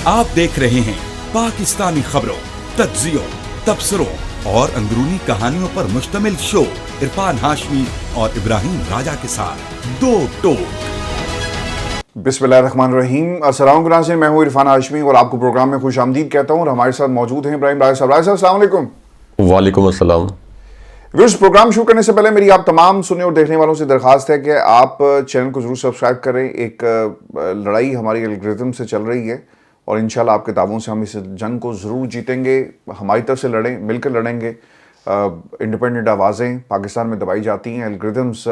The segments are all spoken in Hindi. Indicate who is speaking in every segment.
Speaker 1: आप देख रहे हैं पाकिस्तानी खबरों, तज्जियों, तबसरों और अंदरूनी कहानियों पर मुश्तमिल शो इरफान हाशमी और इब्राहिम राजा के साथ दो टोक।
Speaker 2: बिस्मिल्लाहिर्रहमानिर्रहीम। अस्सलाम वालेकुम, मैं हूं इरफान हाशमी और आपको प्रोग्राम में खुश आमदीद कहता हूं। और हमारे साथ मौजूद हैं इब्राहिम राजा साहब। राजा साहब, अस्सलाम वालेकुम।
Speaker 3: वालेकुम अस्सलाम।
Speaker 2: व्यूअर्स, प्रोग्राम शुरू करने से पहले मेरी आप तमाम सुनने और देखने वालों से दरखास्त है कि आप चैनल को जरूर सब्सक्राइब करें। एक लड़ाई हमारी एल्गोरिथम से चल रही है और इंशाल्लाह आपके ताबों से हम इस जंग को ज़रूर जीतेंगे। हमारी तरफ से लड़ें, मिलकर लड़ेंगे। इंडिपेंडेंट आवाज़ें पाकिस्तान में दबाई जाती हैं, एल्गोरिथम्स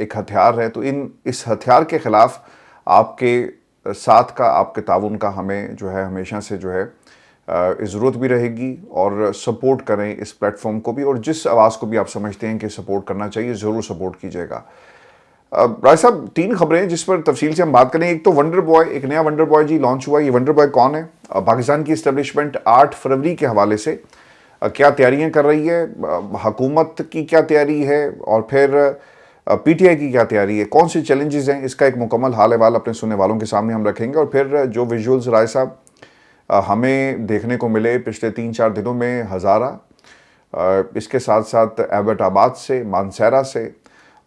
Speaker 2: एक हथियार है, तो इस हथियार के ख़िलाफ़ आपके साथ का, आपके ताउन का हमें जो है हमेशा से जो है ज़रूरत भी रहेगी। और सपोर्ट करें इस प्लेटफॉर्म को भी, और जिस आवाज़ को भी आप समझते हैं कि सपोर्ट करना चाहिए, ज़रूर सपोर्ट कीजिएगा। राज साहब, 3 खबरें जिस पर तफसील से हम बात करें। एक तो वंडर बॉय, एक नया वंडर बॉय जी लॉन्च हुआ। ये वंडर बॉय कौन है? पाकिस्तान की इस्टेब्लिशमेंट 8 फरवरी के हवाले से क्या तैयारियां कर रही है, हुकूमत की क्या तैयारी है, और फिर पीटीआई की क्या तैयारी है, कौन से चैलेंजेस हैं, इसका एक मुकम्मल हाल अहवाल अपने सुनने वालों के सामने हम रखेंगे। और फिर जो विजुअल्स राय साहब हमें देखने को मिले पिछले 3-4 दिनों में हज़ारा, इसके साथ साथ एबटाबाद से, मानसैरा से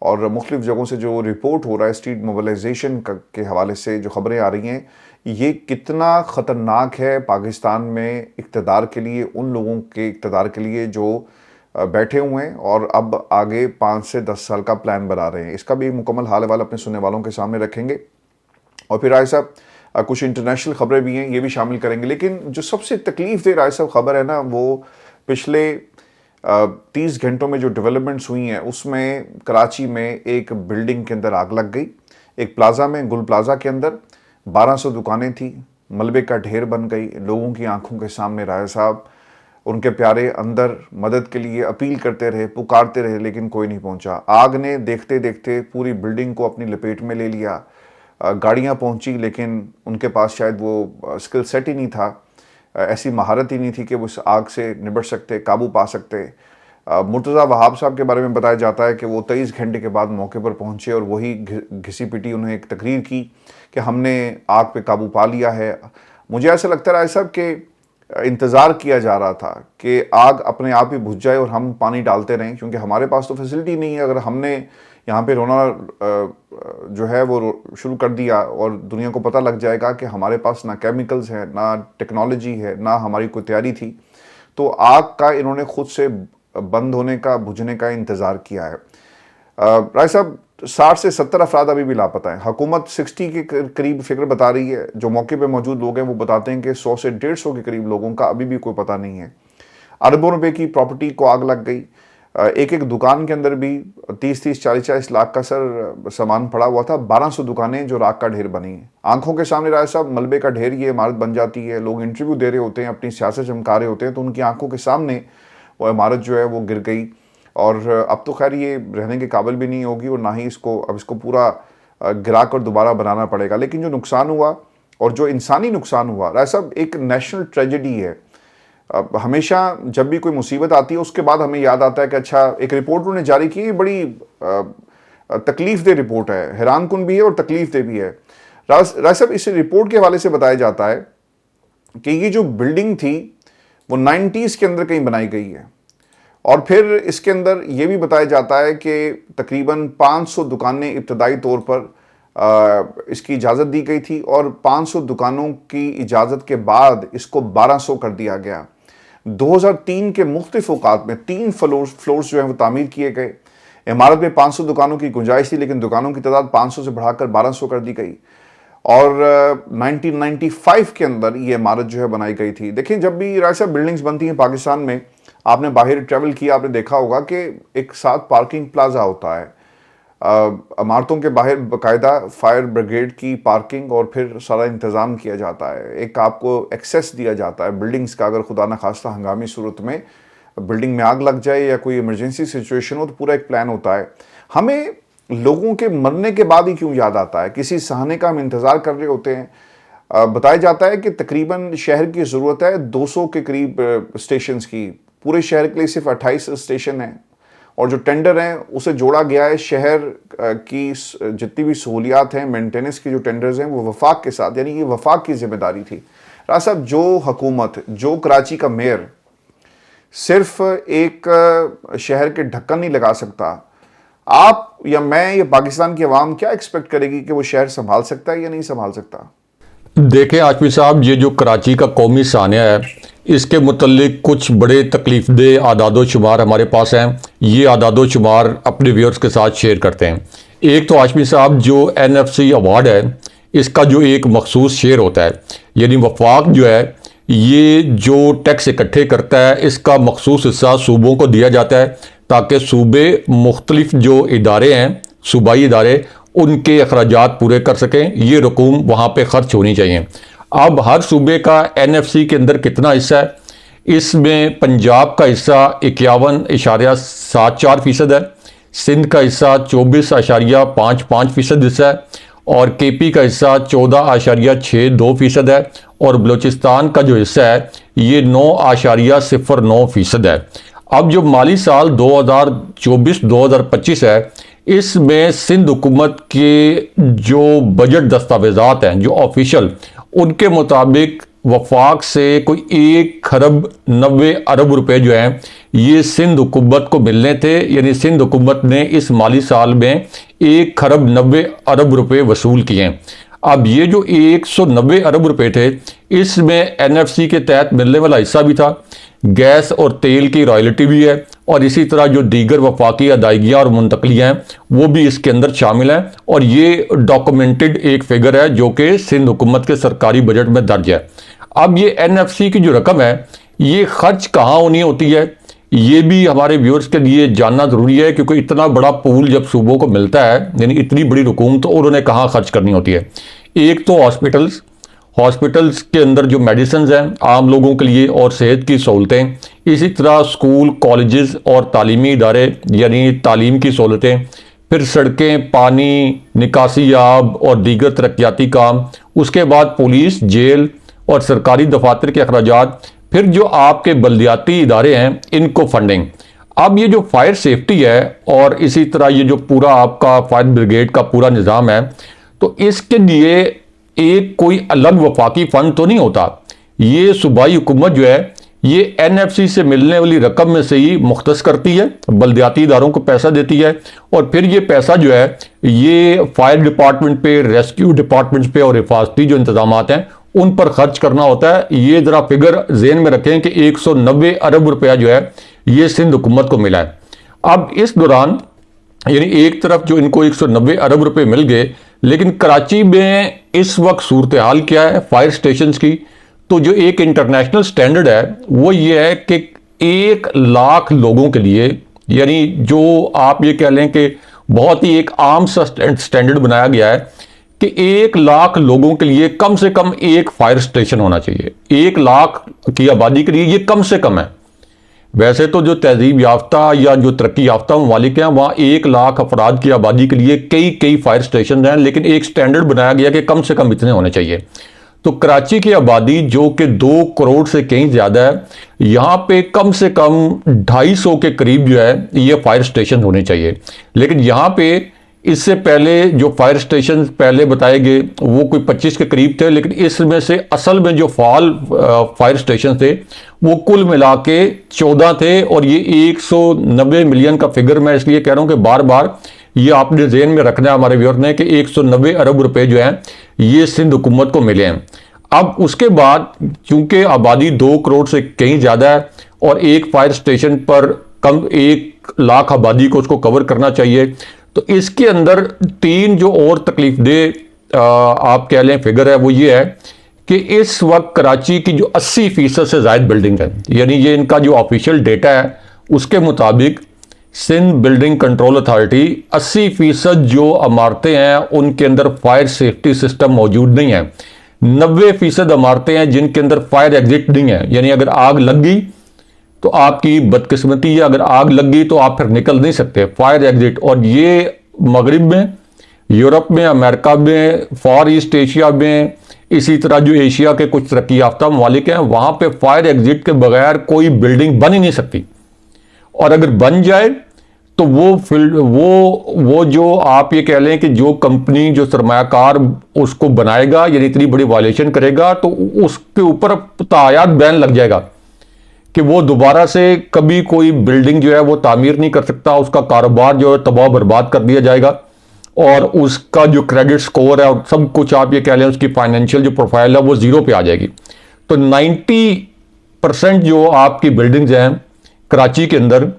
Speaker 2: और मुख्तलिफ़ जगहों से जो रिपोर्ट हो रहा है स्ट्रीट मोबिलाइजेशन के हवाले से जो ख़बरें आ रही हैं, ये कितना ख़तरनाक है पाकिस्तान में इक़्तिदार के लिए, उन लोगों के इक़्तिदार के लिए जो बैठे हुए हैं और अब आगे 5 से 10 साल का प्लान बना रहे हैं। इसका भी एक मुकम्मल हाल अहवाल अपने सुनने वालों के सामने रखेंगे। और फिर राय साहब कुछ इंटरनेशनल ख़बरें भी हैं, ये भी शामिल करेंगे। लेकिन जो सबसे तकलीफ़ दे राय साहब ख़बर है ना, वो पिछले 30 घंटों में जो डेवलपमेंट्स हुई हैं, उसमें कराची में एक बिल्डिंग के अंदर आग लग गई। एक प्लाज़ा में, गुल प्लाज़ा के अंदर 1200 दुकानें थी, मलबे का ढेर बन गई लोगों की आंखों के सामने। राय साहब, उनके प्यारे अंदर मदद के लिए अपील करते रहे, पुकारते रहे, लेकिन कोई नहीं पहुंचा। आग ने देखते देखते पूरी बिल्डिंग को अपनी लपेट में ले लिया। गाड़ियां पहुंची, लेकिन उनके पास शायद वो स्किल सेट ही नहीं था, ऐसी महारत ही नहीं थी कि वो इस आग से निपट सकते, काबू पा सकते। मुर्तज़ा वहाब साहब के बारे में बताया जाता है कि वो 23 घंटे के बाद मौके पर पहुंचे और वही घिसी पिटी उन्हें एक तकरीर की कि हमने आग पे काबू पा लिया है। मुझे ऐसा लगता रहा है साहब कि इंतज़ार किया जा रहा था कि आग अपने आप ही बुझ जाए और हम पानी डालते रहें, क्योंकि हमारे पास तो फैसिलिटी नहीं है। अगर हमने यहाँ पे रोना जो है वो शुरू कर दिया और दुनिया को पता लग जाएगा कि हमारे पास ना केमिकल्स है, ना टेक्नोलॉजी है, ना हमारी कोई तैयारी थी, तो आग का इन्होंने खुद से बंद होने का, बुझने का इंतज़ार किया है। राय साहब, 60 से 70 अफराद अभी भी लापता है। हुकूमत 60 के करीब फिक्र बता रही है। जो मौके पे मौजूद लोग हैं वो बताते हैं कि 100 से 150 के करीब लोगों का अभी भी कोई पता नहीं है। अरबों रुपए की प्रॉपर्टी को आग लग गई। एक एक दुकान के अंदर भी 30-30, 40-40 लाख का सामान पड़ा हुआ था। 1200 दुकानें जो राख का ढेर बनी है। आंखों के सामने राय साहब, मलबे का ढेर, ये इमारत बन जाती है। लोग इंटरव्यू दे रहे होते हैं, अपनी सियासत चमका रहे होते हैं, तो उनकी आंखों के सामने वो इमारत जो है वो गिर गई। और अब तो खैर ये रहने के काबिल भी नहीं होगी, और ना ही इसको पूरा गिरा कर दोबारा बनाना पड़ेगा। लेकिन जो नुकसान हुआ और जो इंसानी नुकसान हुआ राय साहब, एक नेशनल ट्रेजेडी है। हमेशा जब भी कोई मुसीबत आती है उसके बाद हमें याद आता है कि अच्छा, एक रिपोर्ट उन्होंने जारी की, बड़ी तकलीफ दे रिपोर्ट है, हैरान कुन भी है और तकलीफ दे भी है। राय साहब, इस रिपोर्ट के हवाले से बताया जाता है कि ये जो बिल्डिंग थी वो 90s के अंदर कहीं बनाई गई है। और फिर इसके अंदर ये भी बताया जाता है कि तकरीबन 500 दुकानें इब्तदाई तौर पर इसकी इजाज़त दी गई थी, और 500 दुकानों की इजाज़त के बाद इसको 1200 कर दिया गया। 2003 के मुख्तलिफ औकात में 3 फ्लोर्स जो हैं वो तामीर किए गए। इमारत में 500 दुकानों की गुंजाइश थी, लेकिन दुकानों की तादाद 500 से बढ़ाकर 1200 कर दी गई। और 1995 के अंदर ये इमारत जो है बनाई गई थी। देखिए, जब भी राय साहब बिल्डिंग्स बनती हैं पाकिस्तान में, आपने बाहर ट्रैवल किया, आपने देखा होगा कि एक साथ पार्किंग प्लाजा होता है। इमारतों के बाहर बाकायदा फायर ब्रिगेड की पार्किंग और फिर सारा इंतज़ाम किया जाता है। एक आपको एक्सेस दिया जाता है बिल्डिंग्स का। अगर खुदा न खास्ता हंगामी सूरत में बिल्डिंग में आग लग जाए या कोई इमरजेंसी सिचुएशन हो, तो पूरा एक प्लान होता है। हमें लोगों के मरने के बाद ही क्यों याद आता है? किसी सहाने का हम इंतज़ार कर रहे होते हैं। बताया जाता है कि तकरीबन शहर की ज़रूरत है 200 के करीब स्टेशंस की। पूरे शहर के लिए सिर्फ 28 स्टेशन हैं, और जो टेंडर हैं उसे जोड़ा गया है शहर की जितनी भी सहूलियात हैं, मेंटेनेंस की जो टेंडर्स हैं वो वफाक के साथ, यानी ये वफाक की जिम्मेदारी थी। राज साहब, जो हुकूमत, जो कराची का मेयर सिर्फ एक शहर के ढक्कन नहीं लगा सकता, आप या मैं या पाकिस्तान की आवाम क्या एक्सपेक्ट करेगी कि वो शहर संभाल सकता है या नहीं संभाल सकता?
Speaker 3: देखें आशमी साहब, ये जो कराची का कौमी सानिया है, इसके मुतल्लिक कुछ बड़े तकलीफदेह आदादो शुमार हमारे पास हैं। ये आदादो शुमार अपने व्यूअर्स के साथ शेयर करते हैं। एक तो आशमी साहब, जो NFC अवार्ड है, इसका जो एक मखसूस शेयर होता है, यानी वफाक जो है ये जो टैक्स इकट्ठे करता है, इसका मखसूस हिस्सा सूबों को दिया जाता है ताकि सूबे मुख्तलिफ जो इदारे हैं, सूबाई इदारे, उनके अखराजात पूरे कर सकें। ये रकूम वहाँ पे ख़र्च होनी चाहिए। अब हर सूबे का NFC के अंदर कितना हिस्सा है? इसमें पंजाब का हिस्सा 51.74% है, सिंध का हिस्सा 24.55% हिस्सा है, और KP का हिस्सा 14.62% है, और बलूचिस्तान का जो हिस्सा है ये 9.09% है। अब जो माली साल 2024-2025 है, इसमें सिंध हुकूमत के जो बजट दस्तावेजात हैं, जो ऑफिशियल, उनके मुताबिक वफाक से कोई 1,90,00,000,000 रुपए जो हैं ये सिंध हुकूमत को मिलने थे। यानी सिंध हुकूमत ने इस माली साल में 1,90,00,000,000 रुपए वसूल किए हैं। अब ये जो 190 अरब रुपए थे, इसमें NFC के तहत मिलने वाला हिस्सा भी था, गैस और तेल की रॉयल्टी भी है, और इसी तरह जो दीगर वफाकी अदायगियाँ और मुंतकलियाँ हैं वो भी इसके अंदर शामिल हैं। और ये डॉक्यूमेंटेड एक फिगर है जो कि सिंध हुकूमत के सरकारी बजट में दर्ज है। अब ये NFC की जो रकम है ये खर्च कहाँ होनी होती है, ये भी हमारे व्यूअर्स के लिए जानना ज़रूरी है, क्योंकि इतना बड़ा पूल जब सूबों को मिलता है, यानी इतनी बड़ी रकूम, तो उन्होंने कहाँ खर्च करनी होती है। एक तो हॉस्पिटल्स के अंदर जो मेडिसिन हैं आम लोगों के लिए और सेहत की सहूलतें, इसी तरह स्कूल, कॉलेजेस और तालीमी इदारे यानी तालीम की सहूलतें, फिर सड़कें, पानी, निकासी आब और दीगर तरक्याती काम, उसके बाद पुलिस, जेल और सरकारी दफातर के अखराजात, फिर जो आपके बल्दियाती इदारे हैं इनको फंडिंग। अब ये जो फायर सेफ्टी है और इसी तरह ये जो पूरा आपका फायर ब्रिगेड का पूरा निज़ाम है, तो इसके लिए एक कोई अलग वफाकी फ़ंड तो नहीं होता। ये सूबाई हुकूमत जो है ये NFC से मिलने वाली रकम में से ही मुख्तस करती है, बल्दियाती इदारों को पैसा देती है, और फिर ये पैसा जो है ये फायर डिपार्टमेंट पे, रेस्क्यू डिपार्टमेंट पे और हिफाजती जो इंतजामात हैं उन पर खर्च करना होता है। ये ज़रा फिगर जेहन में रखें कि 190 अरब रुपया जो है ये सिंध हुकूमत को मिला है। अब इस दौरान यानी एक तरफ जो इनको 190 अरब रुपए मिल गए, लेकिन कराची में इस वक्त सूरत हाल क्या है फायर स्टेशंस की, तो जो एक इंटरनेशनल स्टैंडर्ड है वो ये है कि 1 लाख लोगों के लिए, यानी जो आप ये कह लें कि बहुत ही एक आम सा स्टैंडर्ड बनाया गया है कि 1 लाख लोगों के लिए कम से कम एक फायर स्टेशन होना चाहिए। 1 लाख की आबादी के लिए ये कम से कम है। वैसे तो जो तहजीब याफ्ता या जो तरक्की याफ्ता ममालिक हैं वहाँ 1 लाख अफराद की आबादी के लिए कई फायर स्टेशन हैं, लेकिन एक स्टैंडर्ड बनाया गया कि कम से कम इतने होने चाहिए। तो कराची की आबादी जो कि 2 करोड़ से कहीं ज़्यादा है, यहाँ पे कम से कम 250 के करीब जो है ये फायर स्टेशन होने चाहिए। लेकिन यहाँ पे इससे पहले जो फायर स्टेशन पहले बताए गए वो कोई 25 के करीब थे, लेकिन इसमें से असल में जो फायर स्टेशन थे वो कुल मिला के 14 थे। और ये 190 मिलियन का फिगर मैं इसलिए कह रहा हूँ कि बार बार ये आपने जेहन में रखना है हमारे व्यूअर ने कि 190 अरब रुपए जो हैं ये सिंध हुकूमत को मिले हैं। अब उसके बाद चूंकि आबादी 2 करोड़ से कहीं ज़्यादा है और एक फायर स्टेशन पर कम 1 लाख आबादी को उसको कवर करना चाहिए, तो इसके अंदर 3 जो और तकलीफदेह आप कह लें फिगर है वो ये है कि इस वक्त कराची की जो 80% से ज़ायद बिल्डिंग है, यानी ये इनका जो ऑफिशियल डेटा है उसके मुताबिक सिंध बिल्डिंग कंट्रोल अथॉरिटी 80% जो इमारतें हैं उनके अंदर फायर सेफ्टी सिस्टम मौजूद नहीं है। 90% इमारतें हैं जिनके अंदर फायर एग्जिट नहीं है, यानी अगर आग लग गई तो आपकी बदकिस्मती है, अगर आग लग गई तो आप फिर निकल नहीं सकते, फायर एग्जिट। और ये मगरिब में, यूरोप में, अमेरिका में, फार ईस्ट एशिया में, इसी तरह जो एशिया के कुछ तरक्की याफ्ता ममालिक हैं वहाँ पे फायर एग्जिट के बगैर कोई बिल्डिंग बन ही नहीं सकती, और अगर बन जाए तो वो फील्ड वो जो आप ये कह लें कि जो कंपनी जो सरमायाकार उसको बनाएगा यानी इतनी बड़ी वायलेशन करेगा तो उसके ऊपर तायात बैन लग जाएगा कि वो दोबारा से कभी कोई बिल्डिंग जो है वो तामीर नहीं कर सकता, उसका कारोबार जो है तबाह बर्बाद कर दिया जाएगा और उसका जो क्रेडिट स्कोर है और सब कुछ आप ये कह लें उसकी फाइनेंशियल जो प्रोफाइल है वो जीरो पे आ जाएगी। तो 90% जो आपकी बिल्डिंग्स हैं कराची के अंदर,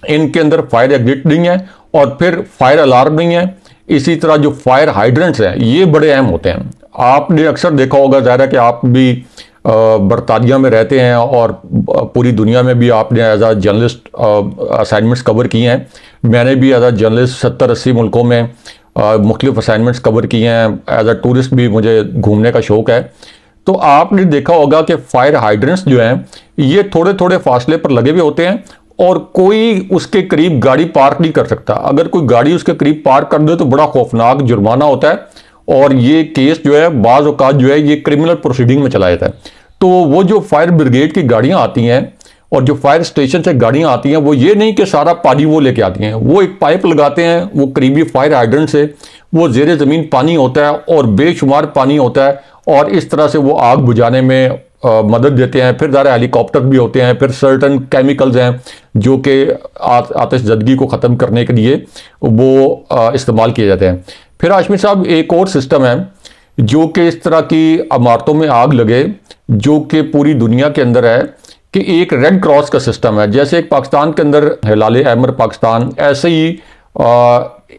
Speaker 3: इनके अंदर फायर एग्जिट नहीं है और फिर फायर अलार्म नहीं है। इसी तरह जो फायर हाइड्रेंट्स हैं ये बड़े अहम होते हैं। आपने अक्सर देखा होगा, ज़ाहिर है कि आप भी बरतानिया में रहते हैं और पूरी दुनिया में भी आपने एज आ जर्नलिस्ट असाइनमेंट्स कवर किए हैं। मैंने भी एज आ जर्नलिस्ट 70-80 मुल्कों में मुख्तलिफ असाइनमेंट्स कवर किए हैं। एज आ टूरिस्ट भी मुझे घूमने का शौक़ है। तो आपने देखा होगा कि फायर हाइड्रेंट्स जो हैं ये थोड़े थोड़े फासले पर लगे हुए होते हैं और कोई उसके करीब गाड़ी पार्क नहीं कर सकता। अगर कोई गाड़ी उसके करीब पार्क कर दे तो बड़ा खौफनाक जुर्माना होता है और ये केस जो है बाज़ औक़ात जो है ये क्रिमिनल प्रोसीडिंग में चला जाता है। तो वो जो फायर ब्रिगेड की गाड़ियां आती हैं और जो फायर स्टेशन से गाड़ियां आती हैं वो ये नहीं कि सारा पानी वो लेके आती हैं, वो एक पाइप लगाते हैं, वो करीबी फायर हाइड्रेंट से वो ज़ेरे ज़मीन पानी होता है और बेशुमार पानी होता है और इस तरह से वो आग बुझाने में मदद देते हैं। फिर ज़रा हेलीकॉप्टर भी होते हैं, फिर सर्टन केमिकल्स हैं जो कि आतिशज़दगी को ख़त्म करने के लिए वो इस्तेमाल किए जाते हैं। फिर हाशमी साहब एक और सिस्टम है जो कि इस तरह की इमारतों में आग लगे जो कि पूरी दुनिया के अंदर है कि एक रेड क्रॉस का सिस्टम है। जैसे एक पाकिस्तान के अंदर हिलाल अहमर पाकिस्तान, ऐसे ही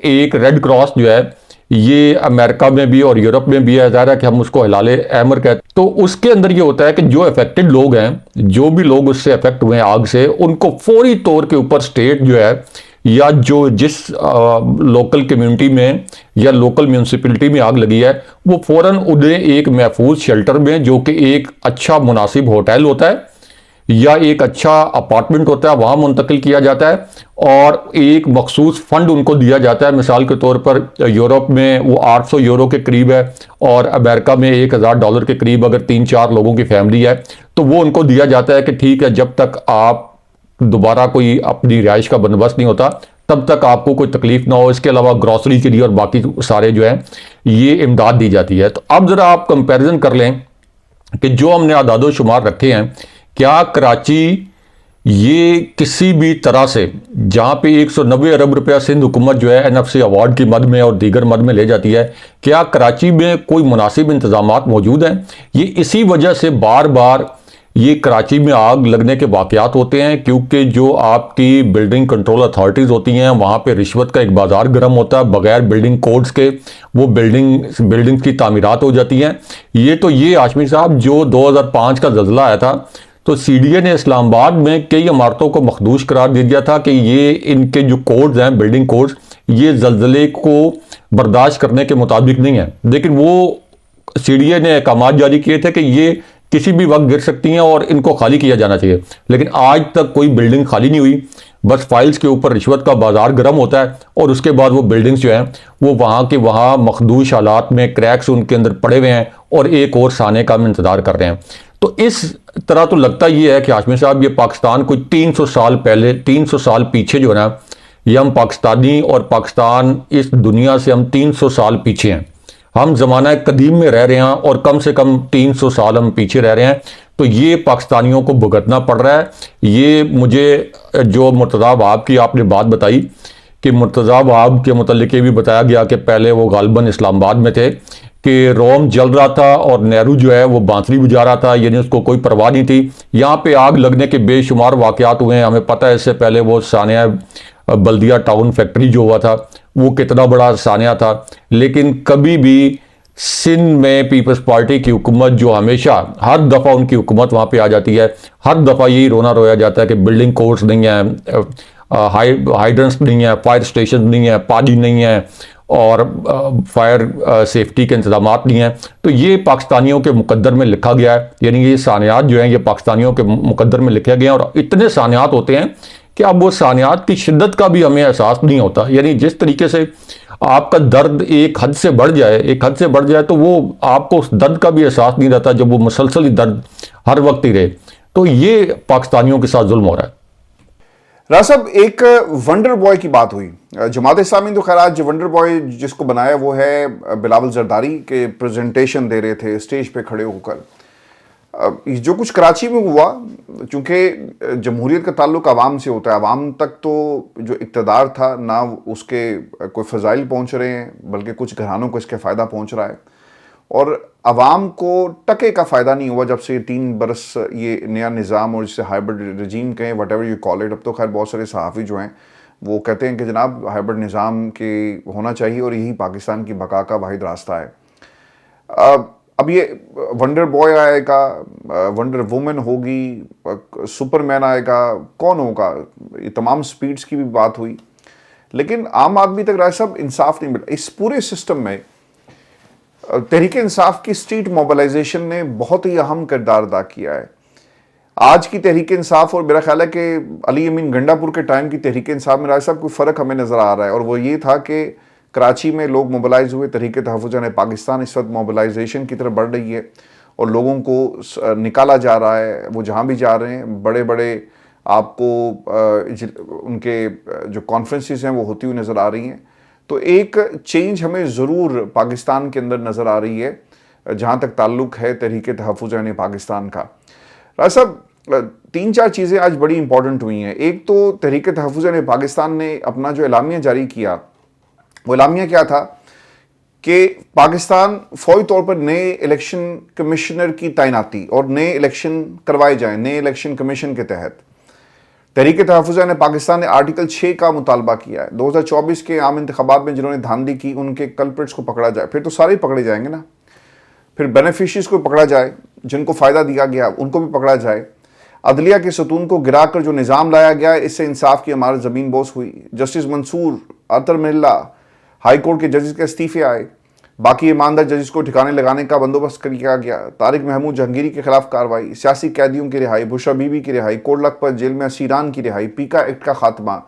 Speaker 3: एक रेड क्रॉस जो है ये अमेरिका में भी और यूरोप में भी है। ज़ाहिर है कि हम उसको हिलाल अहमर कहते हैं। तो उसके अंदर ये होता है कि जो अफेक्टेड लोग हैं, जो भी लोग उससे अफेक्ट हुए हैं आग से, उनको फौरी तौर के ऊपर स्टेट जो है या जो जिस लोकल कम्युनिटी में या लोकल म्यूनसिपलिटी में आग लगी है वो फ़ौरन उन्हें एक महफूज शेल्टर में, जो कि एक अच्छा मुनासिब होटल होता है या एक अच्छा अपार्टमेंट होता है, वहाँ मुंतकिल किया जाता है और एक मखसूस फ़ंड उनको दिया जाता है। मिसाल के तौर पर यूरोप में वो 800 यूरो के करीब है और अमेरिका में $1000 के करीब अगर 3-4 लोगों की फैमिली है तो वो उनको दिया जाता है कि ठीक है, जब तक आप दोबारा कोई अपनी रिहाइश का बंदोबस्त नहीं होता तब तक आपको कोई तकलीफ ना हो। इसके अलावा ग्रॉसरी के लिए और बाकी सारे जो है ये इमदाद दी जाती है। तो अब ज़रा आप कंपैरिजन कर लें कि जो हमने आदादो शुमार रखे हैं, क्या कराची ये किसी भी तरह से जहाँ पे 190 अरब रुपया सिंध हुकूमत जो है NFC अवार्ड की मद में और दीगर मद में ले जाती है, क्या कराची में कोई मुनासिब इंतजामात मौजूद हैं? ये इसी वजह से बार बार ये कराची में आग लगने के वाक़यात होते हैं क्योंकि जो आपकी बिल्डिंग कंट्रोल अथॉरिटीज़ होती हैं वहाँ पे रिश्वत का एक बाज़ार गर्म होता है। बगैर बिल्डिंग कोड्स के वो बिल्डिंग्स की तामीरात हो जाती हैं। ये हाशमी साहब जो 2005 का ज़ल्ज़ला आया था तो CDA ने इस्लामाबाद में कई इमारतों को मखदूश करार दे दिया था कि ये इनके जो कोड्स हैं, बिल्डिंग कोड्स, ये ज़ल्ज़ले को बर्दाश्त करने के मुताबिक नहीं है। लेकिन वो CDA ने अहकामात जारी किए थे कि ये किसी भी वक्त गिर सकती हैं और इनको खाली किया जाना चाहिए। लेकिन आज तक कोई बिल्डिंग खाली नहीं हुई, बस फाइल्स के ऊपर रिश्वत का बाजार गर्म होता है और उसके बाद वो बिल्डिंग्स जो हैं वो वहाँ के वहाँ मखदूश हालात में क्रैक्स उनके अंदर पड़े हुए हैं और एक और साने का हम इंतज़ार कर रहे हैं। तो इस तरह तो लगता ये है कि हाशमी साहब ये पाकिस्तान कोई 300 साल पहले, 300 साल पीछे जो है ना, ये हम पाकिस्तानी और पाकिस्तान इस दुनिया से हम 300 साल पीछे हैं। हम ज़माना कदीम में रह रहे हैं और कम से कम 300 साल हम पीछे रह रहे हैं। तो ये पाकिस्तानियों को भुगतना पड़ रहा है। ये मुझे जो मुर्तज़ा वहाब की आपने बात बताई कि मुर्तज़ा वहाब के मुतल्लिक़ ये भी बताया गया कि पहले वो गालिबन इस्लामाबाद में थे कि रोम जल रहा था और नेहरू जो है वो बांसुरी बजा रहा था, यानी उसको कोई परवाह नहीं थी। यहाँ पे आग लगने के बेशुमार वाक़यात हुए हैं। हमें पता है इससे पहले वो सानिया बल्दिया टाउन फैक्ट्री जो हुआ था वो कितना बड़ा सानिया था, लेकिन कभी भी सिंध में पीपल्स पार्टी की हुकूमत जो हमेशा हर दफ़ा उनकी हुकूमत वहाँ पे आ जाती है, हर दफ़ा यही रोना रोया जाता है कि बिल्डिंग कोड्स नहीं है, हाइड्रेंट्स नहीं है, फायर स्टेशन नहीं है, पानी नहीं है और फायर सेफ्टी के इंतजामात नहीं हैं। तो ये पाकिस्तानियों के मुकद्दर में लिखा गया है, यानी ये सानियात जो हैं ये पाकिस्तानियों के मुकद्दर में लिखे गए हैं और इतने सानियात होते हैं कि अब वो सानियात की शिद्दत का भी हमें एहसास नहीं होता। यानी जिस तरीके से आपका दर्द एक हद से बढ़ जाए तो वो आपको उस दर्द का भी एहसास नहीं रहता जब वो मुसलसल ही दर्द हर वक्त ही रहे। तो ये पाकिस्तानियों के साथ जुल्म हो रहा है।
Speaker 2: राज साहब, एक वंडर बॉय की बात हुई। जमात इस्लामी तो खैर आज वंडर बॉय जिसको बनाया वो है बिलावल जरदारी के प्रेजेंटेशन दे रहे थे स्टेज पे खड़े होकर। जो कुछ कराची में हुआ, चूंकि जमहूरियत का ताल्लुक आवाम से होता है, आवाम तक तो जो इक़्तिदार था ना उसके कोई फ़ज़ाइल पहुंच रहे हैं बल्कि कुछ घरानों को इसका फ़ायदा पहुंच रहा है, और आवाम को टके का फ़ायदा नहीं हुआ जब से 3 बरस ये नया निज़ाम और जिसे हाइब्रिड रजीम कहें, what ever you call it. अब तो खैर बहुत सारे सहाफ़ी जो हैं वो कहते हैं कि जनाब हाइब्रिड निज़ाम के होना चाहिए और यही पाकिस्तान की बका का वाहिद रास्ता है। अब ये वंडर बॉय आएगा, वंडर वुमन होगी, सुपरमैन आएगा, कौन होगा, ये तमाम स्पीड्स की भी बात हुई, लेकिन आम आदमी तक राय साहब इंसाफ नहीं मिला। इस पूरे सिस्टम में तहरीक इंसाफ की स्ट्रीट मोबिलाइजेशन ने बहुत ही अहम किरदार अदा किया है। आज की तहरीक इंसाफ और मेरा ख्याल है कि अली अमीन गंडापुर के टाइम की तहरीक इंसाफ में राय साहब कोई फ़र्क हमें नज़र आ रहा है, और वो ये था कि कराची में लोग मोबिलाइज हुए, तहरीक तहफ़्फ़ुज़ पाकिस्तान इस वक्त मोबिलाइजेशन की तरफ बढ़ रही है और लोगों को निकाला जा रहा है। वो जहाँ भी जा रहे हैं बड़े बड़े आपको उनके जो कॉन्फ्रेंसेस हैं वो होती हुई नज़र आ रही हैं। तो एक चेंज हमें ज़रूर पाकिस्तान के अंदर नज़र आ रही है जहाँ तक ताल्लुक़ है तहरीक तहफ़्फ़ुज़ पाकिस्तान का। राज साहब, 3-4 चीज़ें आज बड़ी इंपॉर्टेंट हुई हैं। एक तो तहरीक तहफ़्फ़ुज़ पाकिस्तान ने अपना जो एलामिया जारी किया, वो एलामिया क्या था कि पाकिस्तान फौरी तौर पर नए इलेक्शन कमिश्नर की तैनाती और नए इलेक्शन करवाए जाएं नए इलेक्शन कमीशन के तहत। तहरीक तहफ़्फ़ुज़ पाकिस्तान ने आर्टिकल 6 का मुतालबा किया है। 2024 के आम इंतखाबात में जिन्होंने धांधली की उनके कल्प्रिट्स को पकड़ा जाए, फिर तो सारे ही पकड़े जाएंगे ना, फिर बेनिफिशरीज को पकड़ा जाए, जिनको फ़ायदा दिया गया उनको भी पकड़ा जाए। अदलिया के सतून को गिरा कर जो निज़ाम लाया गया, इससे इंसाफ की हमारी ज़मीन बोस हुई। जस्टिस मंसूर, अतर मिल्ला, हाई कोर्ट के जजेस के इस्तीफे आए, बाकी ईमानदार जजेस को ठिकाने लगाने का बंदोबस्त किया गया। तारिक महमूद जहांगीरी के खिलाफ कार्रवाई, सियासी कैदियों की रिहाई, बुशरा बीबी की रिहाई, कोट लखपत जेल में असीरान की रिहाई, पीका एक्ट का खात्मा,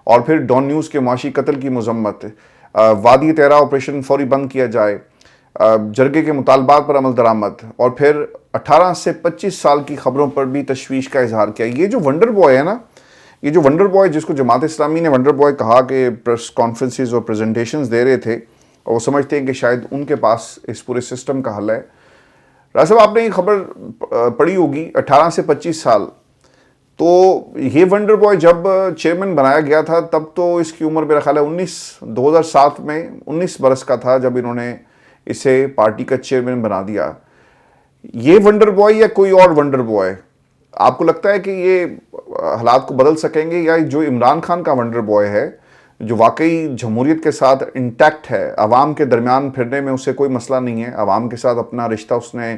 Speaker 2: और फिर डॉन न्यूज़ के मुआशी कत्ल की मजम्मत, वादी तेरा ऑपरेशन फौरी बंद किया जाए, जरगे के मुतालबात पर अमल दरामद, और फिर 18 से 25 साल की खबरों पर भी तशवीश का इजहार किया। ये जो वंडर बॉय है ना, ये जो वंडर बॉय जिसको जमात इस्लामी ने वंडर बॉय कहा कि प्रेस कॉन्फ्रेंसेस और प्रेजेंटेशंस दे रहे थे और वो समझते हैं कि शायद उनके पास इस पूरे सिस्टम का हल है। राज साहब, आपने ये खबर पढ़ी होगी 18 से 25 साल, तो ये वंडर बॉय जब चेयरमैन बनाया गया था तब तो इसकी उम्र मेरा ख्याल है 2007 में 19 बरस का था जब इन्होंने इसे पार्टी का चेयरमैन बना दिया। ये वंडर बॉय या कोई और वंडर बॉय, आपको लगता है कि ये हालात को बदल सकेंगे, या जो इमरान खान का वंडर बॉय है जो वाकई जमहूरियत के साथ इंटैक्ट है, आवाम के दरमियान फिरने में उसे कोई मसला नहीं है, आवाम के साथ अपना रिश्ता उसने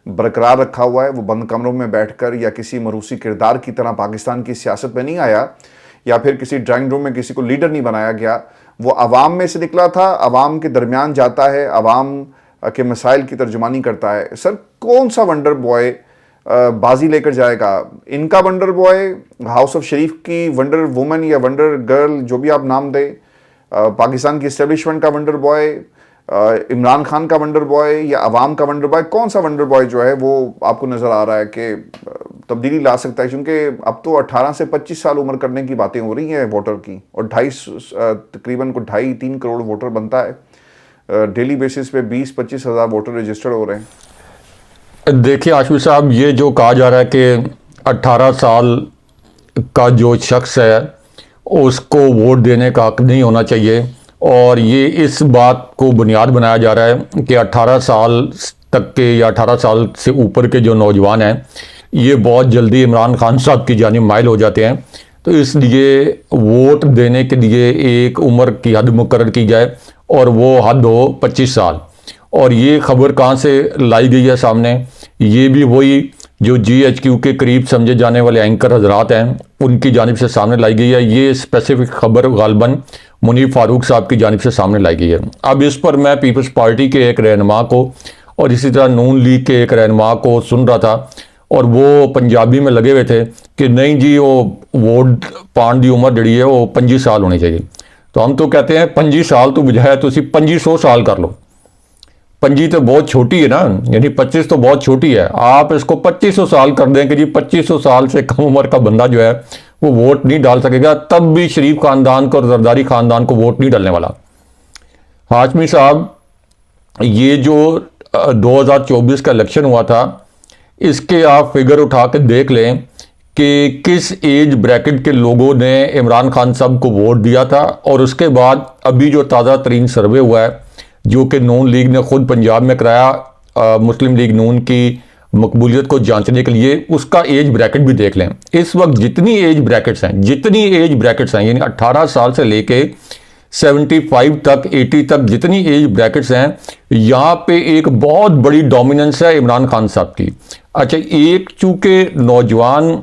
Speaker 2: बरकरार रखा हुआ है, वो बंद कमरों में बैठकर या किसी मरूसी किरदार की तरह पाकिस्तान की सियासत में नहीं आया या फिर किसी ड्राइंग रूम में किसी को लीडर नहीं बनाया गया, वो आवाम में से निकला था, आवाम के दरमियान जाता है, आवाम के मसाइल की तर्जुमानी करता है। सर, कौन सा वंडर बॉय बाजी लेकर जाएगा? इनका वंडर बॉय, हाउस ऑफ शरीफ की वंडर वुमन या वंडर गर्ल, जो भी आप नाम दें, पाकिस्तान की इस्टेब्लिशमेंट का वंडर बॉय, इमरान खान का वंडर बॉय या अवाम का वंडर बॉय, कौन सा वंडर बॉय जो है वो आपको नज़र आ रहा है कि तब्दीली ला सकता है? क्योंकि अब तो 18 से 25 साल उम्र करने की बातें हो रही हैं वोटर की, और तकरीबन को 2.5-3 करोड़ वोटर बनता है। डेली बेसिस पे 20-25 हज़ार वोटर रजिस्टर्ड हो रहे हैं।
Speaker 3: देखिए आशू साहब, ये जो कहा जा रहा है कि 18 साल का जो शख्स है उसको वोट देने का हक नहीं होना चाहिए, और ये इस बात को बुनियाद बनाया जा रहा है कि 18 साल तक के या 18 साल से ऊपर के जो नौजवान हैं ये बहुत जल्दी इमरान खान साहब की जानिब माइल हो जाते हैं, तो इसलिए वोट देने के लिए एक उम्र की हद मुकर्रर की जाए और वो हद हो 25 साल। और ये खबर कहाँ से लाई गई है सामने? ये भी वही जो GHQ के करीब समझे जाने वाले एंकर हजरात हैं उनकी जानिब से सामने लाई गई है। ये स्पेसिफिक खबर गालबन मुनीफ फारूक साहब की जानिब से सामने लाई गई है। अब इस पर मैं पीपल्स पार्टी के एक रहनुमा को और इसी तरह नून लीग के एक रहनुमा को सुन रहा था, और वो पंजाबी में लगे हुए थे कि नहीं जी वो वोट पाने की उम्र जड़ी है वो 25 साल होनी चाहिए। तो हम तो कहते हैं 25 साल तो बजाय तो 2500 साल कर लो। 25 तो बहुत छोटी है ना, यानी 25 तो बहुत छोटी है, आप इसको 2500 साल कर दें कि जी 2500 साल से कम उम्र का बंदा जो है वो वोट नहीं डाल सकेगा, तब भी शरीफ खानदान को और जरदारी खानदान को वोट नहीं डालने वाला। हाशमी साहब, ये जो 2024 का इलेक्शन हुआ था, इसके आप फिगर उठा के देख लें कि किस एज ब्रैकेट के लोगों ने इमरान खान साहब को वोट दिया था, और उसके बाद अभी जो ताज़ा तरीन सर्वे हुआ है जो कि नून लीग ने खुद पंजाब में कराया, मुस्लिम लीग नून की मकबूलियत को जांचने के लिए, उसका एज ब्रैकेट भी देख लें। इस वक्त जितनी एज ब्रैकेट्स हैं यानी 18 साल से लेके 75 तक 80 तक जितनी एज ब्रैकेट्स हैं, यहाँ पे एक बहुत बड़ी डोमिनेंस है इमरान खान साहब की। अच्छा, एक चूंकि नौजवान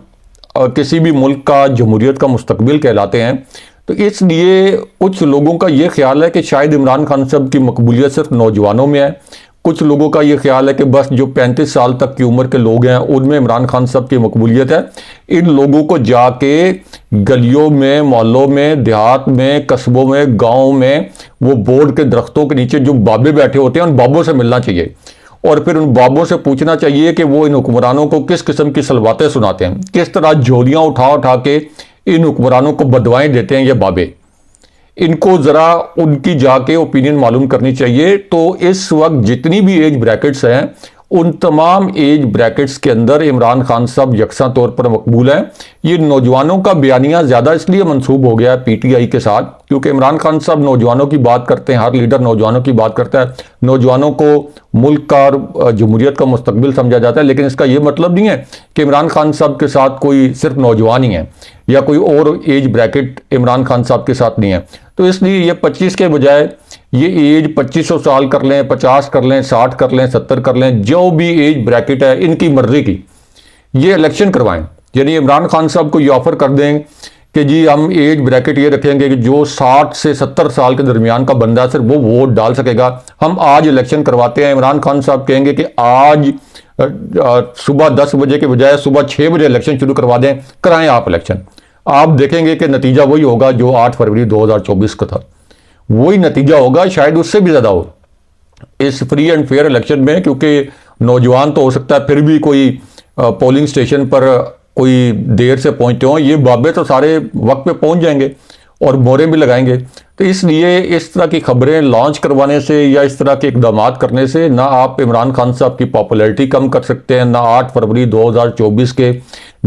Speaker 3: किसी भी मुल्क का जमहूरियत का मुस्तकबिल कहलाते हैं, तो इसलिए कुछ लोगों का ये ख्याल है कि शायद इमरान खान साहब की मकबूलियत सिर्फ नौजवानों में है। कुछ लोगों का ये ख्याल है कि बस जो 35 साल तक की उम्र के लोग हैं उनमें इमरान खान साहब की मकबूलियत है। इन लोगों को जाके गलियों में, मोहल्लों में, देहात में, कस्बों में, गाँव में, वो बोर्ड के दरख्तों के नीचे जो बाबे बैठे होते हैं उन बाबों से मिलना चाहिए, और फिर उन बाबों से पूछना चाहिए कि वो इन हुक्मरानों को किस किस्म की सलवातें सुनाते हैं, किस तरह झोलियां उठा उठा के इन हुक्मरानों को बदवाएं देते हैं ये बाबे। इनको जरा उनकी जाके ओपिनियन मालूम करनी चाहिए। तो इस वक्त जितनी भी एज ब्रैकेट्स हैं, उन तमाम एज ब्रैकेट्स के अंदर इमरान खान साहब यकसा तौर पर मकबूल हैं। ये नौजवानों का बयानिया ज़्यादा इसलिए मंसूब हो गया है पीटीआई के साथ, क्योंकि इमरान खान साहब नौजवानों की बात करते हैं, हर लीडर नौजवानों की बात करता है, नौजवानों को मुल्क का और जमहूरियत का मुस्तकबिल समझा जाता है। लेकिन इसका ये मतलब नहीं है कि इमरान खान साहब के साथ कोई सिर्फ नौजवान ही है या कोई और एज ब्रैकेट इमरान खान साहब के साथ नहीं है। तो इसलिए ये 25 के बजाय ये एज 2500 साल कर लें, 50 कर लें, 60 कर लें, 70 कर लें, जो भी एज ब्रैकेट है इनकी मर्जी की, ये इलेक्शन करवाएं। यानी इमरान खान साहब को ये ऑफर कर दें कि जी हम एज ब्रैकेट ये रखेंगे कि जो 60 से 70 साल के दरमियान का बंदा सिर्फ वो वोट डाल सकेगा। हम आज इलेक्शन करवाते हैं। इमरान खान साहब कहेंगे कि आज सुबह 10 बजे के बजाय सुबह 6 बजे इलेक्शन शुरू करवा दें, कराएं आप इलेक्शन। आप देखेंगे कि नतीजा वही होगा जो 8 फरवरी 2024 का था, वही नतीजा होगा, शायद उससे भी ज़्यादा हो इस फ्री एंड फेयर इलेक्शन में। क्योंकि नौजवान तो हो सकता है फिर भी कोई पोलिंग स्टेशन पर कोई देर से पहुंचते हों, ये बाबे तो सारे वक्त पे पहुंच जाएंगे और मोहरें भी लगाएंगे। तो इसलिए इस तरह की खबरें लॉन्च करवाने से या इस तरह के इकदाम करने से ना आप इमरान खान साहब की पॉपुलैरिटी कम कर सकते हैं, ना 8 फरवरी 2024 के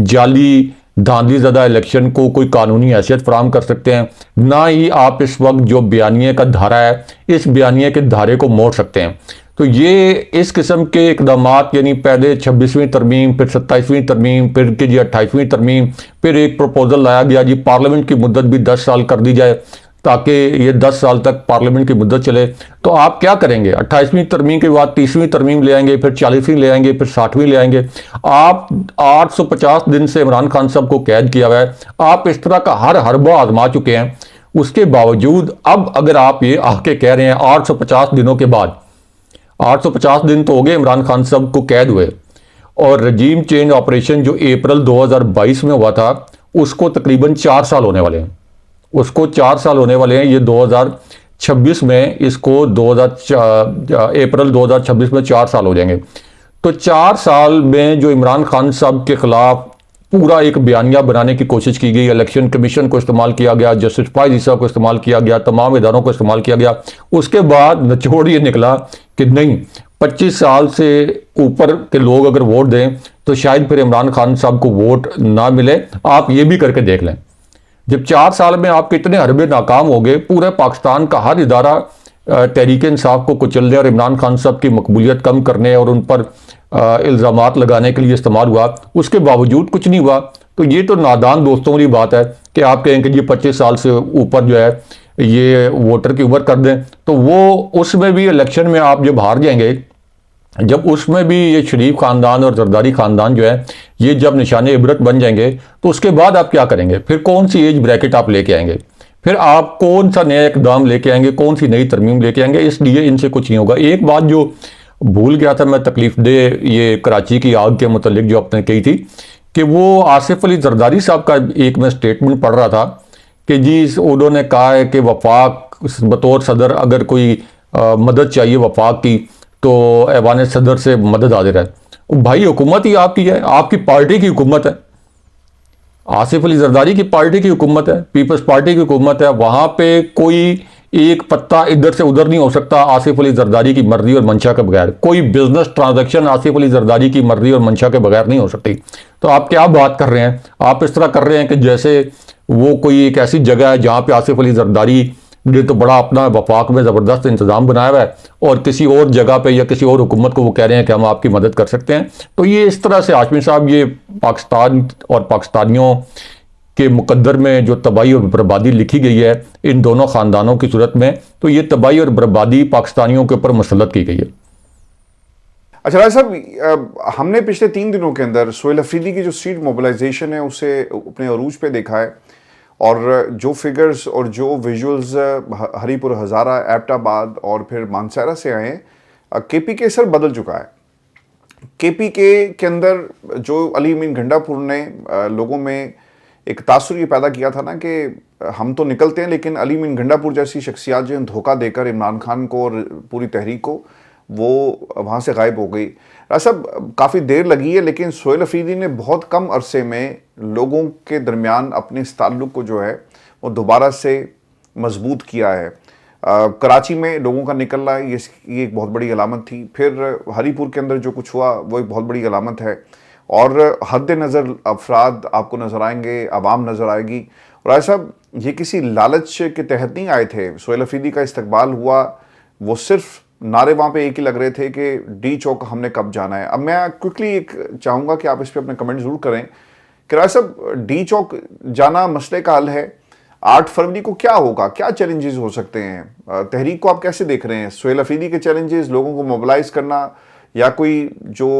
Speaker 3: जाली धांधली ज़्यादा इलेक्शन को कोई कानूनी हैसियत फराहम कर सकते हैं, ना ही आप इस वक्त जो बयानिए का धारा है इस बयानिए के धारे को मोड़ सकते हैं। तो ये इस किस्म के इकदाम, यानी पहले 26वीं तरमीम, फिर 27वीं तरमीम, फिर कि जी 28वीं तरमीम, फिर एक प्रपोजल लाया गया जी पार्लियामेंट की मुद्दत भी 10 साल कर दी जाए ताकि ये 10 साल तक पार्लियामेंट की मुद्दत चले। तो आप क्या करेंगे? 28वीं तरमीम के बाद 30वीं तरमीम ले आएंगे, फिर 40वीं ले आएंगे, फिर 60वीं ले आएंगे। आप 850 दिन से इमरान खान साहब को कैद किया हुआ है। आप इस तरह का हर हरबा आजमा चुके हैं। उसके बावजूद अब अगर आप ये आके कह रहे हैं 850 दिनों के बाद, 850 दिन तो हो गए इमरान खान साहब को कैद हुए, और रजीम चेंज ऑपरेशन जो अप्रैल 2022 में हुआ था उसको तकरीबन 4 साल होने वाले हैं, उसको 4 साल होने वाले हैं। ये 2026 में इसको अप्रैल 2026 में 4 साल हो जाएंगे। तो 4 साल में जो इमरान खान साहब के खिलाफ पूरा एक बयानिया बनाने की कोशिश की गई, इलेक्शन कमीशन को इस्तेमाल किया गया, जस्टिस फाइज ईसा को इस्तेमाल किया गया, तमाम इदारों को इस्तेमाल किया गया, उसके बाद निचोड़ ये निकला कि नहीं, 25 साल से ऊपर के लोग अगर वोट दें तो शायद फिर इमरान खान साहब को वोट ना मिले। आप ये भी करके देख लें, जब 4 साल में आप कितने हरबे नाकाम हो गए, पूरे पाकिस्तान का हर इदारा तहरीक इंसाफ को कुचलने और इमरान खान साहब की मकबूलियत कम करने और उन पर इल्ज़ामात लगाने के लिए इस्तेमाल हुआ, उसके बावजूद कुछ नहीं हुआ। तो ये तो नादान दोस्तों वाली बात है कि आप कहेंगे ये 25 साल से ऊपर जो है ये वोटर की उम्र कर दें, तो वो उसमें भी इलेक्शन में आप जब हार जाएंगे, जब उसमें भी ये शरीफ खानदान और जरदारी खानदान जो है ये जब निशाने इबरत बन जाएंगे, तो उसके बाद आप क्या करेंगे? फिर कौन सी एज ब्रैकेट आप लेके आएंगे? फिर आप कौन सा नया इकदाम लेके आएंगे? कौन सी नई तरमीम लेके आएंगे? इसलिए इनसे कुछ नहीं होगा। एक बात जो भूल गया था मैं तकलीफ दे, ये कराची की आग के मुतालिक जो आपने कही थी कि वो आसिफ अली जरदारी साहब का एक मैं स्टेटमेंट पढ़ रहा था कि जी उन्होंने कहा है कि वफाक बतौर सदर अगर कोई मदद चाहिए वफाक की तो ऐवान सदर से मदद हाजिर है। भाई हुकूमत ही आपकी है, आपकी पार्टी की हुकूमत है। आसिफ अली जरदारी की पार्टी की हुकूमत है, पीपल्स पार्टी की हुकूमत है, वहां पे कोई एक पत्ता इधर से उधर नहीं हो सकता आसिफ अली जरदारी की मर्जी और मंशा के बगैर। कोई बिजनेस ट्रांजैक्शन आसिफ अली जरदारी की मर्जी और मंशा के बगैर नहीं हो सकती। तो आप क्या बात कर रहे हैं? आप इस तरह कर रहे हैं कि जैसे वो कोई एक ऐसी जगह है जहां पे आसिफ अली जरदारी ने तो बड़ा अपना वफाक में ज़बरदस्त इंतज़ाम बनाया हुआ है और किसी और जगह पे या किसी और हुकूमत को वो कह रहे हैं कि हम आपकी मदद कर सकते हैं। तो ये इस तरह से हाशमी साहब, ये पाकिस्तान और पाकिस्तानियों के मुकद्दर में जो तबाही और बर्बादी लिखी गई है इन दोनों ख़ानदानों की सूरत में, तो ये तबाही और बर्बादी पाकिस्तानियों के ऊपर मुसल्लत की गई है।
Speaker 2: अच्छा राय साहब, हमने पिछले 3 दिनों के अंदर सोहेल अफरीदी की जो सीट मोबिलाइजेशन है उसे अपने अरूज पे देखा है, और जो फिगर्स और जो विजुअल्स हरीपुर, हज़ारा, एबटाबाद और फिर मानसहरा से आए, केपीके सर बदल चुका है। केपीके के अंदर जो अली अमीन गंडापुर ने लोगों में एक तासुर ये पैदा किया था ना कि हम तो निकलते हैं लेकिन अली अमीन गंडापुर जैसी शख्सियात जो धोखा देकर इमरान खान को और पूरी तहरीक को, वो वहाँ से गायब हो गई। सब काफ़ी देर लगी है, लेकिन सोहेल अफरीदी ने बहुत कम अरसे में लोगों के दरमियान अपने इस ताल्लुक़ को जो है वो दोबारा से मजबूत किया है। कराची में लोगों का निकलना ये एक बहुत बड़ी अलामत थी। फिर हरीपुर के अंदर जो कुछ हुआ वो एक बहुत बड़ी अलामत है, और हद नज़र अफराद आपको नज़र आएंगे, आवाम नज़र आएगी। और ऐसा ये किसी लालच के तहत नहीं आए थे। सोहेल अफरीदी का इस्तकबाल हुआ, वो सिर्फ नारे वहाँ पे एक ही लग रहे थे कि डी चौक हमने कब जाना है। अब मैं क्विकली एक चाहूँगा कि आप इस पर अपने कमेंट ज़रूर करें कि राय साहब, डी चौक जाना मसले का हल है? 8 फरवरी को क्या होगा, क्या चैलेंजेस हो सकते हैं? तहरीक को आप कैसे देख रहे हैं? सोहेल अफरीदी के चैलेंजेस, लोगों को मोबिलाइज करना, या कोई जो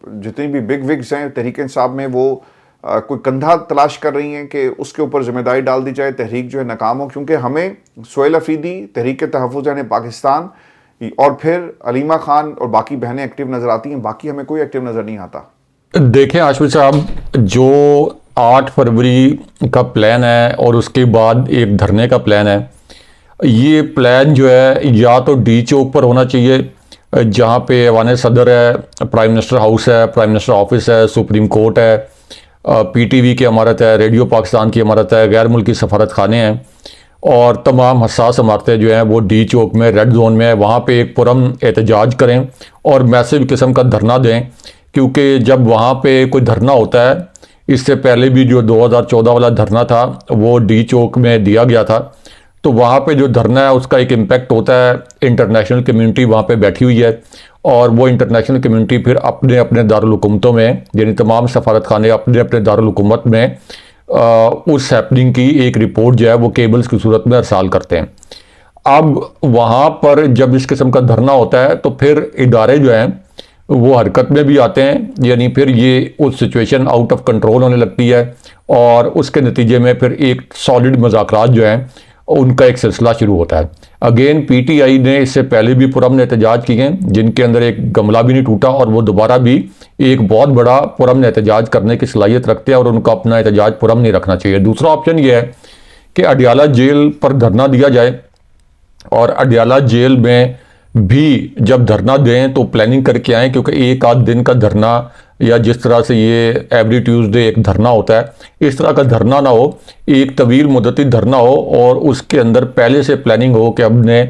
Speaker 2: जितनी भी बिग विग्स हैं तहरीक इंसाफ में, वो कोई कंधा तलाश कर रही हैं कि उसके ऊपर जिम्मेदारी डाल दी जाए, तहरीक जो है नाकाम हो? क्योंकि हमें सोहेल अफरीदी, तहरीक तहफ़्फ़ुज़ पाकिस्तान और फिर अलीमा खान और बाकी बहनें एक्टिव नज़र आती हैं, बाकी हमें कोई एक्टिव नज़र नहीं आता।
Speaker 3: देखें हाशमी साहब, जो 8 फरवरी का प्लान है और उसके बाद एक धरने का प्लान है, ये प्लान जो है या तो डी चौक पर होना चाहिए जहाँ पे ऐवान सदर है, प्राइम मिनिस्टर हाउस है, प्राइम मिनिस्टर ऑफिस है, सुप्रीम कोर्ट है, पीटीवी की इमारत है, रेडियो पाकिस्तान की इमारत है, गैर मुल्की सफारत खाने हैं, और तमाम हसास इमारतें जो हैं वो डी चौक में, रेड जोन में है। वहाँ पे एक पुरम एहतजाज करें और मैसिव किस्म का धरना दें, क्योंकि जब वहाँ पे कोई धरना होता है, इससे पहले भी जो 2014 वाला धरना था वो डी चौक में दिया गया था, तो वहाँ पे जो धरना है उसका एक इम्पैक्ट होता है। इंटरनेशनल कम्युनिटी वहाँ पे बैठी हुई है, और वो इंटरनेशनल कम्युनिटी फिर अपने अपने दारुल हुकूमतों में, यानी तमाम सफारत खाने अपने अपने दारुल हुकूमत में उस हैपनिंग की एक रिपोर्ट जो है वो केबल्स की सूरत में अरसाल करते हैं। अब वहाँ पर जब इस किस्म का धरना होता है तो फिर इदारे जो हैं वो हरकत में भी आते हैं, यानी फिर ये उस सिचुएशन आउट ऑफ कंट्रोल होने लगती है, और उसके नतीजे में फिर एक सॉलिड मुज़ाकरात जो हैं उनका एक सिलसिला शुरू होता है। अगेन पीटीआई ने इससे पहले भी पुरअमन एहतजाज किए हैं जिनके अंदर एक गमला भी नहीं टूटा, और वो दोबारा भी एक बहुत बड़ा पुरअमन एहतजाज करने की सलाहियत रखते हैं, और उनका अपना एहतजाज पुरअमन नहीं रखना चाहिए। दूसरा ऑप्शन ये है कि अडियाला जेल पर धरना दिया जाए, और अडियाला जेल में भी जब धरना दें तो प्लानिंग करके आएँ, क्योंकि एक आध दिन का धरना या जिस तरह से ये एवरी ट्यूसडे एक धरना होता है, इस तरह का धरना ना हो, एक तवील मुद्दती धरना हो, और उसके अंदर पहले से प्लानिंग हो कि हमने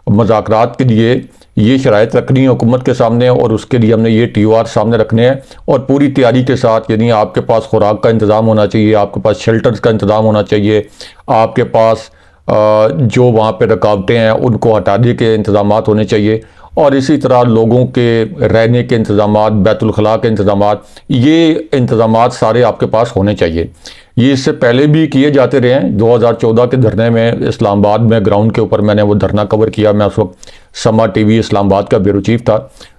Speaker 3: मुज़ाकरात के लिए ये शराइत रखनी है हुकूमत के सामने, और उसके लिए हमने ये TOR सामने रखने हैं, और पूरी तैयारी के साथ, यानी आपके पास खुराक का इंतज़ाम होना चाहिए, आपके पास शेल्टर्स का इंतज़ाम होना चाहिए, आपके पास जो वहाँ पे रुकावटें हैं उनको हटाने के इंतज़ाम होने चाहिए, और इसी तरह लोगों के रहने के इंतज़ाम, बैतुल खला के इंतज़ाम, ये इंतज़ाम सारे आपके पास होने चाहिए। ये इससे पहले भी किए जाते रहे हैं। 2014 के धरने में इस्लामाबाद में ग्राउंड के ऊपर मैंने वो धरना कवर किया। मैं उस वक्त समा TV इस्लामाबाद का ब्यूरो चीफ था,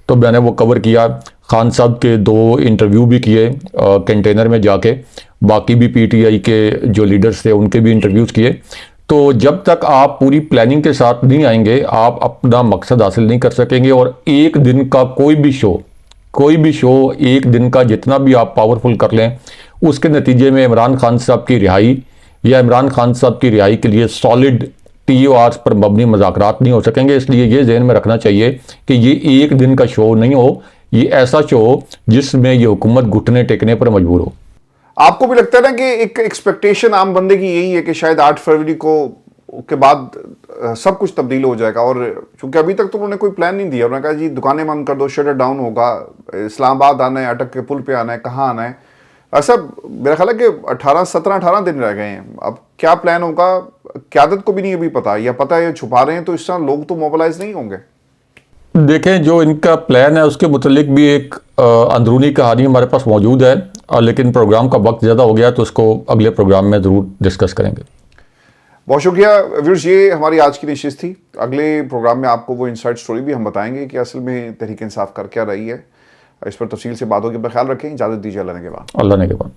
Speaker 3: तो मैंने वो कवर किया। खान साहब के 2 इंटरव्यू भी किए कंटेनर में जाके, बाकी भी PTI के जो लीडर्स थे उनके भी इंटरव्यूज़ किए। तो जब तक आप पूरी प्लानिंग के साथ नहीं आएंगे आप अपना मकसद हासिल नहीं कर सकेंगे, और एक दिन का कोई भी शो एक दिन का जितना भी आप पावरफुल कर लें, उसके नतीजे में इमरान खान साहब की रिहाई या इमरान खान साहब की रिहाई के लिए सॉलिड TORs पर मबनी मुज़ाकरात नहीं हो सकेंगे। इसलिए ये ज़हन में रखना चाहिए कि ये एक दिन का शो नहीं हो, ये ऐसा शो हो जिसमें ये हुकूमत घुटने टेकने पर मजबूर हो।
Speaker 2: आपको भी लगता है ना कि एक एक्सपेक्टेशन आम बंदे की यही है कि शायद 8 फरवरी को के बाद सब कुछ तब्दील हो जाएगा, और चूंकि अभी तक तो उन्होंने कोई प्लान नहीं दिया, उन्होंने कहा जी दुकानें बंद कर दो, शटर डाउन होगा, इस्लामाबाद आना है, अटक के पुल पे आना है, कहाँ आना है, ऐसा मेरा ख्याल है कि 17-18 दिन रह गए हैं। अब क्या प्लान होगा क़यादत को भी नहीं अभी पता, या पता है छुपा रहे हैं, तो इस तरह लोग तो मोबिलाइज नहीं होंगे।
Speaker 3: देखें, जो इनका प्लान है उसके मुतालिक भी एक अंदरूनी कहानी हमारे पास मौजूद है, लेकिन प्रोग्राम का वक्त ज़्यादा हो गया तो उसको अगले प्रोग्राम में ज़रूर डिस्कस करेंगे।
Speaker 2: बहुत शुक्रिया व्यूअर्स, ये हमारी आज की नशिस्त थी। अगले प्रोग्राम में आपको वो इनसाइड स्टोरी भी हम बताएंगे कि असल में तहरीक इंसाफ कर क्या रही है। इस पर तफसील से बात होगी। अपना ख्याल रखें, इजाज़त दीजिए। अल्लाह ने के बाद।